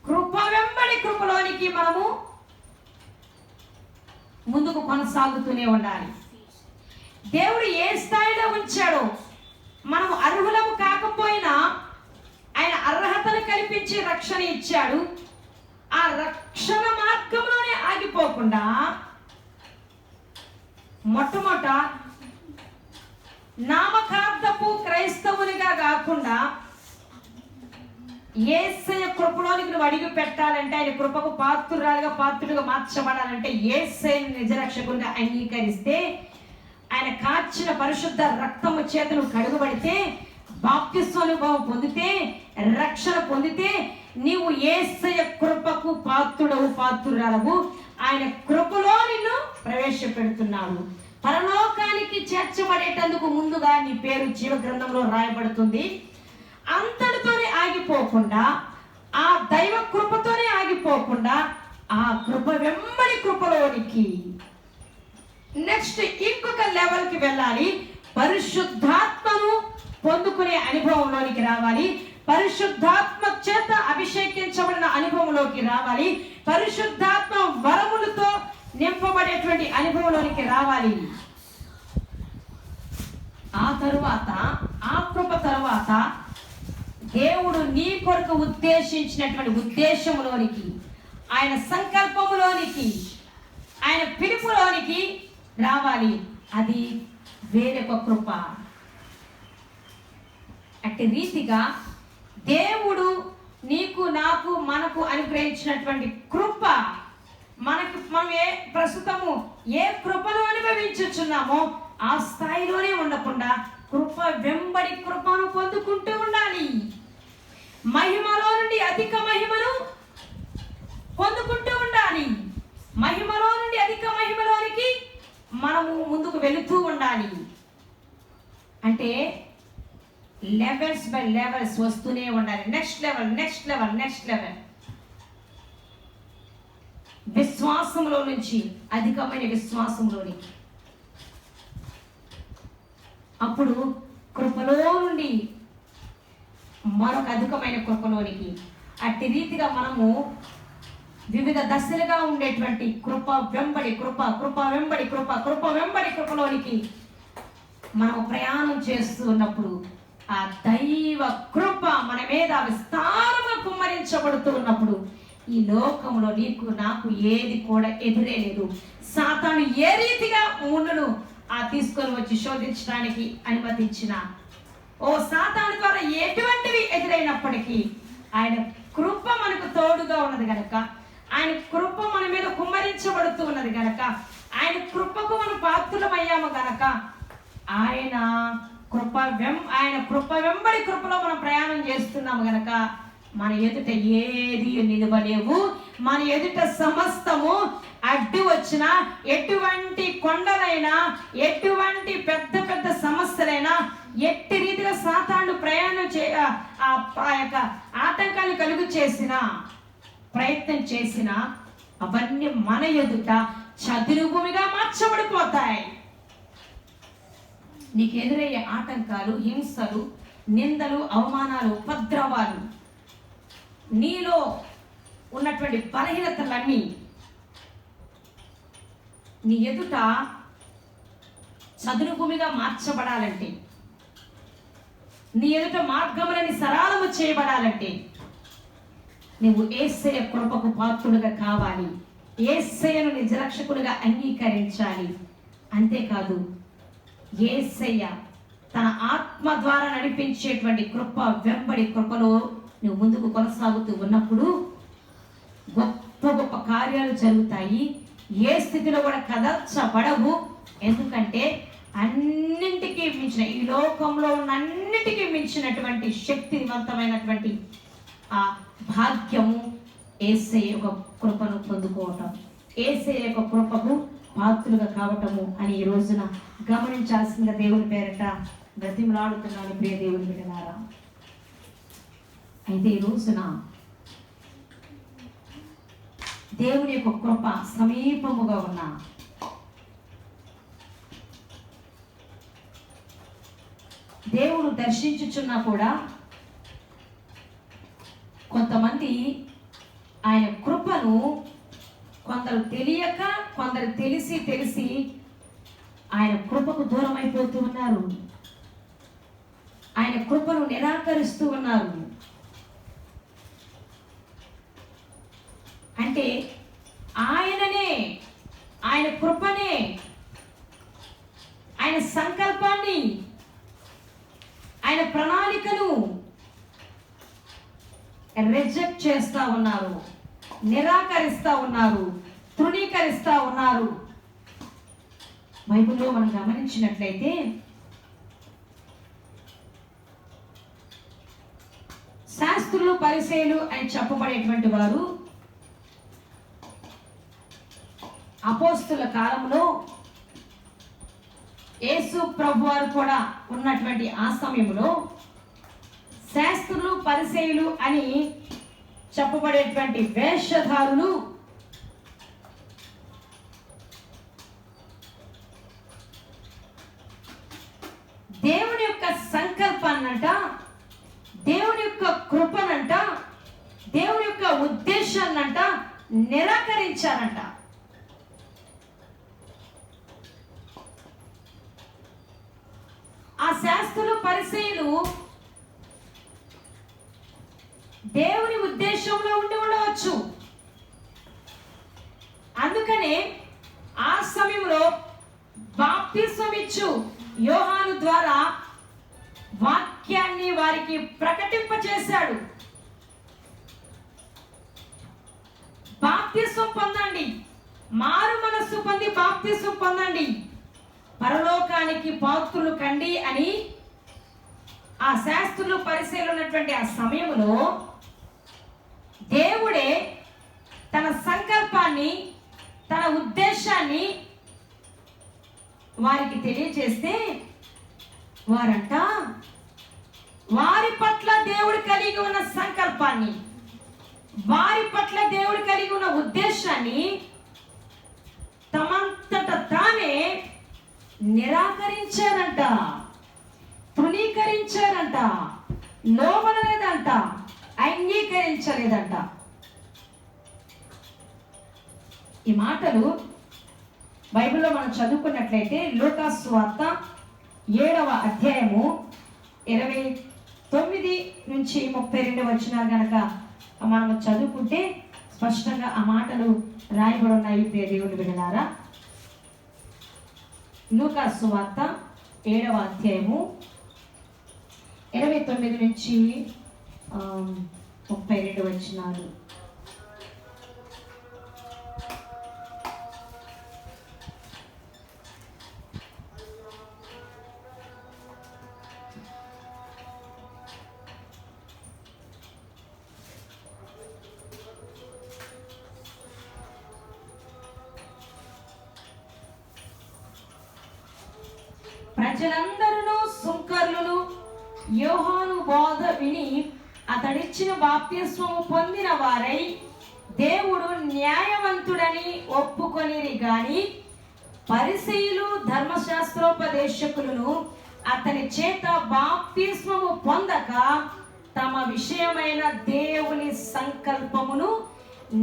కృప వెంబడి కృపలోనికి మనము ముందుకు కొనసాగుతూనే ఉండాలి. దేవుడు ఏ స్థాయిలో ఉంచాడో, మనము అర్హులము కాకపోయినా ఆయన అర్హతను కల్పించి రక్షణ ఇచ్చాడు. ఆ రక్షణ మార్గంలోనే ఆగిపోకుండా మొట్టమొదట నామకార్థపు క్రైస్తవునిగా కాకుండా యేసయ్య కృపలోనికి నువ్వు అడిగి పెట్టాలంటే, ఆయన కృపకు పాత్రుడుగా మార్చబడాలంటే యేసయ్యను నిజరక్షకునిగా అంగీకరిస్తే, ఆయన కాచిన పరిశుద్ధ రక్తము చేత నువ్వు కడుగబడితే, బాప్తిస్మ అనుభవం పొందితే, రక్షణ పొందితే, నీవు యేసయ్య కృపకు పాత్రురాలవు. ఆయన కృపలో నిన్ను ప్రవేశపెడుతున్నాడు. పరలోకానికి చేర్చబడేటందుకు ముందుగా నీ పేరు జీవ గ్రంథంలో రాయబడుతుంది. అంతటితోనే ఆగిపోకుండా, ఆ దైవ కృపతోనే ఆగిపోకుండా, ఆ కృప వెంబడి కృపలోనికి నెక్స్ట్ ఇంకొక లెవెల్కి వెళ్ళాలి. పరిశుద్ధాత్మను పొందుకునే అనుభవంలోనికి రావాలి. పరిశుద్ధాత్మ చేత అభిషేకించబడిన అనుభవంలోకి రావాలి. పరిశుద్ధాత్మ వరములతో నింపబడేటువంటి అనుభవంలోనికి రావాలి. ఆ తరువాత, ఆ కృప తరువాత దేవుడు నీ కొరకు ఉద్దేశించినటువంటి ఉద్దేశములోనికి, ఆయన సంకల్పములోనికి, ఆయన పిలుపులోనికి రావాలి. అది వేరొక కృప. అట్టి రీతిగా దేవుడు నీకు, నాకు, మనకు అనుగ్రహించినటువంటి కృప, మనం ప్రస్తుతము ఏ కృపను అనుభవించుచున్నామో ఆ స్థాయిలోనే ఉండకుండా కృప వెంబడి కృపను పొందుకుంటూ ఉండాలి. మహిమలో నుండి అధిక మహిమను పొందుకుంటూ ఉండాలి. మహిమలో నుండి అధిక మహిమలోనికి మనము ముందుకు వెళుతూ ఉండాలి. అంటే లెవెల్స్ బై లెవెల్స్ వస్తూనే ఉండాలి. Next level, next level, next level. విశ్వాసంలో నుంచి అధికమైన విశ్వాసంలోనికి, అప్పుడు కృపలో నుండి మరొక అధికమైన కృపలోనికి. అట్టి రీతిగా మనము వివిధ దశలుగా ఉండేటువంటి కృప వెంబడి కృప, కృప వెంబడి కృప, కృప వెంబడి కృపలోనికి మనం ప్రయాణం చేస్తూ ఉన్నప్పుడు ఆ దైవ కృప మన మీద విస్తారంగా కుమ్మరించబడుతూ ఉన్నప్పుడు ఈ లోకంలో నీకు, నాకు ఏది కూడా ఎదురే లేదు. సాతాను ఏ రీతిగా ముళ్ళను తీసుకొని వచ్చి శోధించడానికి అనుమతించిన, ఓ సాతాను ద్వారా ఎటువంటివి ఎదురైనప్పటికీ ఆయన కృప మనకు తోడుగా ఉన్నది కనుక ఆయన కృప మన మీద కుమ్మరించబడుతూ ఉన్నది గనక, ఆయన కృపకు మనం పాత్రులమయ్యాము గనక, ఆయన కృప వెంబడి కృపలో మనం ప్రయాణం చేస్తున్నాము గనక మన ఎదుట ఏది నిలవలేవు. మన ఎదుట సమస్తము అడ్డు వచ్చిన, ఎటువంటి కొండలైనా, ఎటువంటి పెద్ద పెద్ద సమస్యలైనా, ఎట్టి రీతిగా సాతాను ప్రయాణం ఆటంకాలు కలుగు చేసిన, ప్రయత్నం చేసిన, అవన్నీ మన ఎదుట చదును భూమిగా మార్చబడిపోతాయి. నీకు ఎదురయ్యే ఆటంకాలు, హింసలు, నిందలు, అవమానాలు, ఉపద్రవాలు, నీలో ఉన్నటువంటి బలహీనతలన్నీ నీ ఎదుట చదును భూమిగా మార్చబడాలంటే, నీ ఎదుట మార్గములని సరళము చేయబడాలంటే నువ్వు యేసయ్య కృపకు పాత్రుడుగా కావాలి. యేసయ్యను నిజ రక్షకుడిగా అంగీకరించాలి. అంతేకాదు, యేసయ్య తన ఆత్మ ద్వారా నడిపించేటువంటి కృప వెంబడి కృపలో నువ్వు ముందుకు కొనసాగుతూ ఉన్నప్పుడు గొప్ప గొప్ప కార్యాలు జరుగుతాయి. ఏ స్థితిలో కూడా కదల్చబడవు. ఎందుకంటే అన్నింటికీ మించిన, ఈ లోకంలో ఉన్న అన్నిటికీ మించినటువంటి శక్తివంతమైనటువంటి ఆ భాగ్యము యేసయ్య యొక్క కృపను పొందుకోవటం, యేసయ్య యొక్క కృపకు పాత్రులుగా కావటము అని ఈ రోజున గమనించాల్సిందిగా దేవుని పేరట బ్రతిమలాడుతున్నాను ప్రియ దేవుని బిడ్డలారా. అయితే ఈ రోజున దేవుని యొక్క కృప సమీపముగా ఉన్న దేవుడు దర్శించుచున్నా కూడా కొంతమంది ఆయన కృపను, కొందరు తెలియక, కొందరు తెలిసి ఆయన కృపకు దూరం అయిపోతూ ఉన్నారు. ఆయన కృపను నిరాకరిస్తూ ఉన్నారు. అంటే ఆయననే, ఆయన కృపనే, ఆయన సంకల్పాన్ని, ఆయన ప్రణాళికను రిజెక్ట్ చేస్తా ఉన్నారు, నిరాకరిస్తా ఉన్నారు, తృణీకరిస్తా ఉన్నారు. బైబిల్లో మనం గమనించినట్లయితే శాస్త్రులు, పరిసయ్యులు అని చెప్పబడేటువంటి వారు అపోస్తుల కాలంలో యేసు ప్రభువారు కూడా ఉన్నటువంటి ఆ సమయంలో శాస్త్రులు, పరిసయ్యులు అని చెప్పబడేటువంటి వేషధారులు దేవుని యొక్క సంకల్పాన్నంట, దేవుని యొక్క కృపనంట, దేవుని యొక్క ఉద్దేశాన్నంట నిరాకరించారంట. ఆ శాస్త్రులు, పరిసయ్యులు దేవుని ఉద్దేశంలో ఉండి ఉండవచ్చు. అందుకనే ఆ సమయంలో బాప్తిస్మం ఇచ్చు యోహాను ద్వారా వాక్యాన్ని వారికి ప్రకటింపచేశాడు. బాప్తిస్మం పొందండి, మారు మనస్సు పొంది బాప్తిస్మం పొందండి, పరలోకానికి పాత్రులు కండి అని ఆ శాస్త్రులు, పరిసయ్యులు ఉన్నటువంటి ఆ సమయంలో దేవుడే తన సంకల్పాన్ని, తన ఉద్దేశాన్ని వారికి తెలియజేస్తే వారంట వారి పట్ల దేవుడు కలిగి ఉన్న సంకల్పాన్ని, వారి పట్ల దేవుడు కలిగి ఉన్న ఉద్దేశాన్ని తమంతట తానే నిరాకరించారంట, తృణీకరించారంట, లోబడలేదంట, అంగీకరించలేదంట. ఈ మాటలు బైబిల్లో మనం చదువుకున్నట్లయితే లూకా సువార్త 7వ అధ్యాయము 29 నుంచి 32 వచనాలు గనక మనం చదువుకుంటే స్పష్టంగా ఆ మాటలు రాయబడి ఉన్నాయి. ప్రియ దేవుని బిడ్డలారా, లూకా సువార్త 7వ అధ్యాయము 29 నుంచి 32 వచనాలు. ప్రజలందరూ సుంకరులను యోహాను బోధ విని అతడిచ్చిన బాప్తిస్మము పొందిన వారై దేవుడు న్యాయవంతుడని ఒప్పుకొనిరి గాని పరిసయ్యులు ధర్మశాస్త్రోపదేశకులను అతని చేత బాప్తిస్మము పొందక తమ విషయమైన దేవుని సంకల్పమును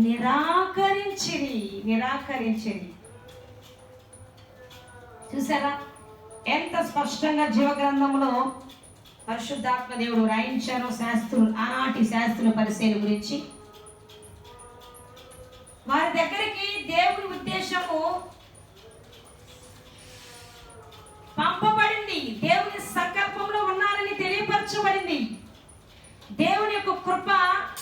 నిరాకరించిరి. చూసారా ఎంత స్పష్టంగా జీవగ్రంథంలో పరిశుద్ధాత్మ దేవుడు రాయించారో శాస్త్రులు, ఆనాటి శాస్త్రుల పరిశీలన గురించి. వారి దగ్గరికి దేవుని ఉద్దేశము పంపబడింది, దేవుని సంకల్పంలో ఉన్నారని తెలియపరచబడింది. దేవుని యొక్క కృప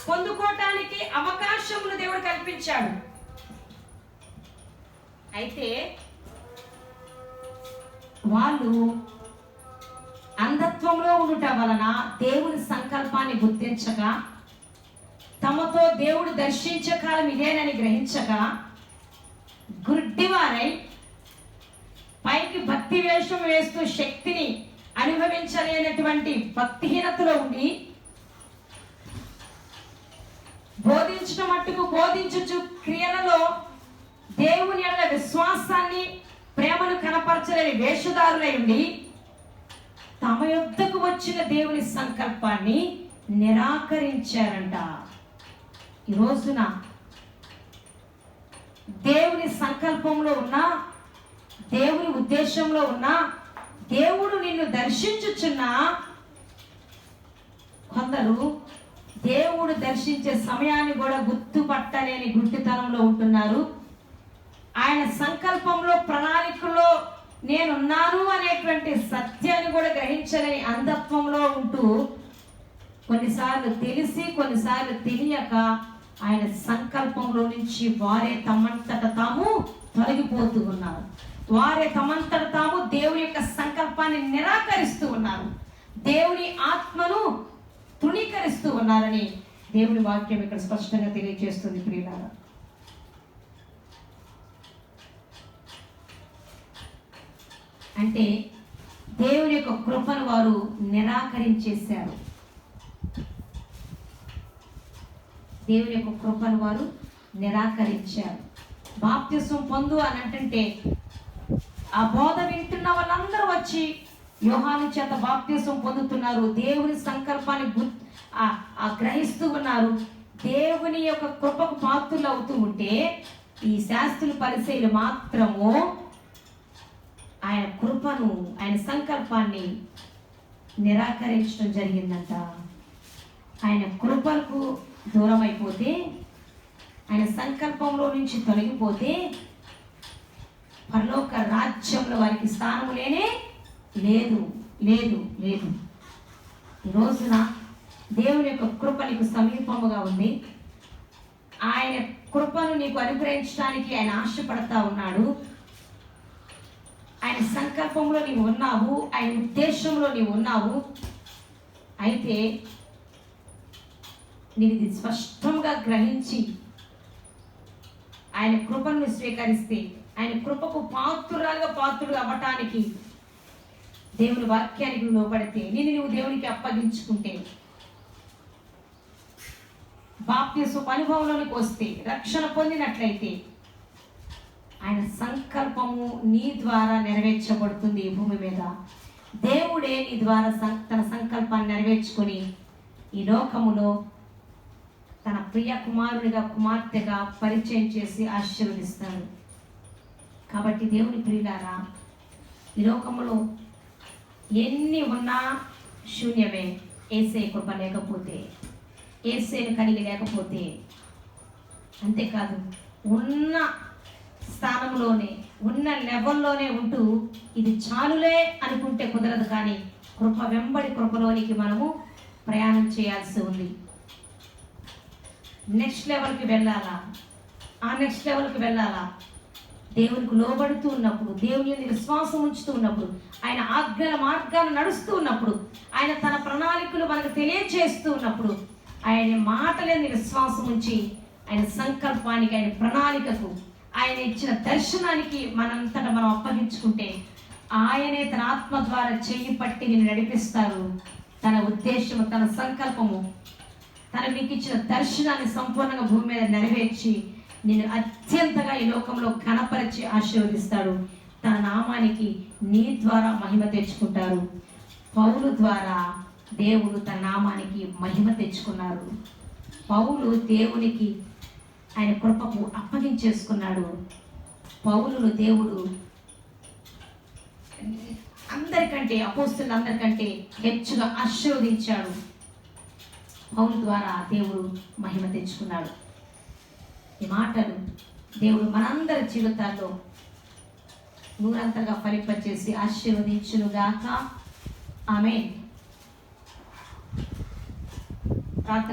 పొందుకోవటానికి అవకాశములు దేవుడు కల్పించాడు. అయితే వాళ్ళు అంధత్వంలో ఉండుట వలన దేవుని సంకల్పాన్ని గుర్తించక, తమతో దేవుడు దర్శించే కాలం ఇదేనని గ్రహించక గుడ్డివారై పైకి భక్తి వేషం వేస్తూ శక్తిని అనుభవించలేనటువంటి భక్తిహీనతలో ఉండి బోధించడం మట్టుకు బోధించు క్రియలలో దేవుని యొక్క విశ్వాసాన్ని ప్రేమను కనపరచలేని వేషధారులై ఉండి తమ యొద్దకు వచ్చిన దేవుని సంకల్పాన్ని నిరాకరించారంట. ఈ రోజున దేవుని సంకల్పంలో ఉన్న, దేవుని ఉద్దేశంలో ఉన్న, దేవుడు నిన్ను దర్శించుచున్నా కొందరు దేవుడు దర్శించే సమయాన్ని కూడా గుర్తుపట్టలేని గుడ్డితనంలో ఉంటున్నారు. ఆయన సంకల్పంలో, ప్రణాళికలో నేనున్నాను అనేటువంటి సత్యాన్ని కూడా గ్రహించలేని అంధత్వంలో ఉంటూ కొన్నిసార్లు తెలిసి కొన్నిసార్లు తెలియక ఆయన సంకల్పంలో నుంచి వారే తమంతట తాము తొలగిపోతూ ఉన్నారు. వారే తమంతట తాము దేవుని యొక్క సంకల్పాన్ని నిరాకరిస్తూ ఉన్నారు, దేవుని ఆత్మను తృణీకరిస్తూ ఉన్నారని దేవుని వాక్యం ఇక్కడ స్పష్టంగా తెలియజేస్తుంది. ప్రియులారా, అంటే దేవుని యొక్క కృపను వారు నిరాకరించేశారు. దేవుని యొక్క కృపను వారు నిరాకరించారు. బాప్తిసం పొందు అని అంటే ఆ బోధ వింటున్న వాళ్ళందరూ వచ్చి యోహాను చేత బాప్తిసం పొందుతున్నారు, దేవుని సంకల్పాన్ని గ్రహిస్తూ ఉన్నారు, దేవుని యొక్క కృపకు పాత్రులు అవుతూ ఉంటే ఈ శాస్త్రుల పరిశీలి మాత్రము ఆయన కృపను, ఆయన సంకల్పాన్ని నిరాకరించడం జరిగిందంట. ఆయన కృపకు దూరం అయిపోతే, ఆయన సంకల్పంలో నుంచి తొలగిపోతే పరలోక రాజ్యంలో వారికి స్థానం లేనే లేదు లేదు లేదు. ఈ రోజున దేవుని యొక్క కృప నీకు సమీపముగా ఉంది. ఆయన కృపను నీకు అనుగ్రహించడానికి ఆయన ఆశపడతా ఉన్నాడు. ఆయన సంకల్పంలో నీవు ఉన్నావు, ఆయన ఉద్దేశంలో నీవు ఉన్నావు. అయితే నీవు ఇది స్పష్టంగా గ్రహించి ఆయన కృపను స్వీకరిస్తే, ఆయన కృపకు పాత్రుడు అవ్వటానికి దేవుని వాక్యానికి లోబడితే, నువ్వు దేవునికి అప్పగించుకుంటే, బాప్తిస్మ అనుభవంలోనికి వస్తే, రక్షణ పొందినట్లయితే ఆయన సంకల్పము నీ ద్వారా నెరవేర్చబడుతుంది. ఈ భూమి మీద దేవుడే నీ ద్వారా తన సంకల్పాన్ని నెరవేర్చుకొని ఈ లోకములో తన ప్రియ కుమారుడిగా, కుమార్తెగా పరిచయం చేసి ఆశీర్వదిస్తాడు. కాబట్టి దేవుని ప్రియులారా, ఈ లోకములో ఎన్ని ఉన్నా శూన్యమే. యేసే కృప లేకపోతే, యేసేను కలిగి లేకపోతే. అంతేకాదు, ఉన్న స్థానంలోనే, ఉన్న లెవెల్లోనే ఉంటూ ఇది చాలులే అనుకుంటే కుదరదు. కానీ కృప వెంబడి కృపలోనికి మనము ప్రయాణం చేయాల్సి ఉంది. నెక్స్ట్ లెవెల్కి వెళ్ళాలా, ఆ నెక్స్ట్ లెవెల్కి వెళ్ళాలా, దేవునికి లోబడుతూ ఉన్నప్పుడు, దేవుని విశ్వాసం ఉంచుతూ ఉన్నప్పుడు, ఆయన ఆజ్ఞల మార్గాలు నడుస్తూ ఉన్నప్పుడు, ఆయన తన ప్రణాళికలు మనకు తెలియజేస్తూ ఉన్నప్పుడు, ఆయన మాటలేని విశ్వాసం ఉంచి ఆయన సంకల్పానికి, ఆయన ప్రణాళికకు, ఆయన ఇచ్చిన దర్శనానికి మనంతటా మనం అప్పగించుకుంటే ఆయనే తన ఆత్మ ద్వారా చెయ్యి పట్టి నిన్ను నడిపిస్తారు. తన ఉద్దేశము, తన సంకల్పము, తన మీకు ఇచ్చిన దర్శనాన్ని సంపూర్ణంగా భూమి మీద నెరవేర్చి నిన్ను అత్యంతగా ఈ లోకంలో ఘనపరిచి ఆశీర్వదిస్తాడు. తన నామానికి నీ ద్వారా మహిమ తెచ్చుకుంటారు. పౌలు ద్వారా దేవుడు తన నామానికి మహిమ తెచ్చుకున్నారు. పౌలు దేవునికి ఆయన కృపకు అప్పగించేసుకున్నాడు. పౌలును దేవుడు అందరికంటే, అపోస్తులందరికంటే హెచ్చుగా ఆశీర్వదించాడు. పౌలు ద్వారా దేవుడు మహిమ తెచ్చుకున్నాడు. ఈ మాటలు దేవుడు మనందరి జీవితాల్లో నూరంతగా ఫలింపచేసి ఆశీర్వదించునుగాక. ఆమేన్. ప్రార్థన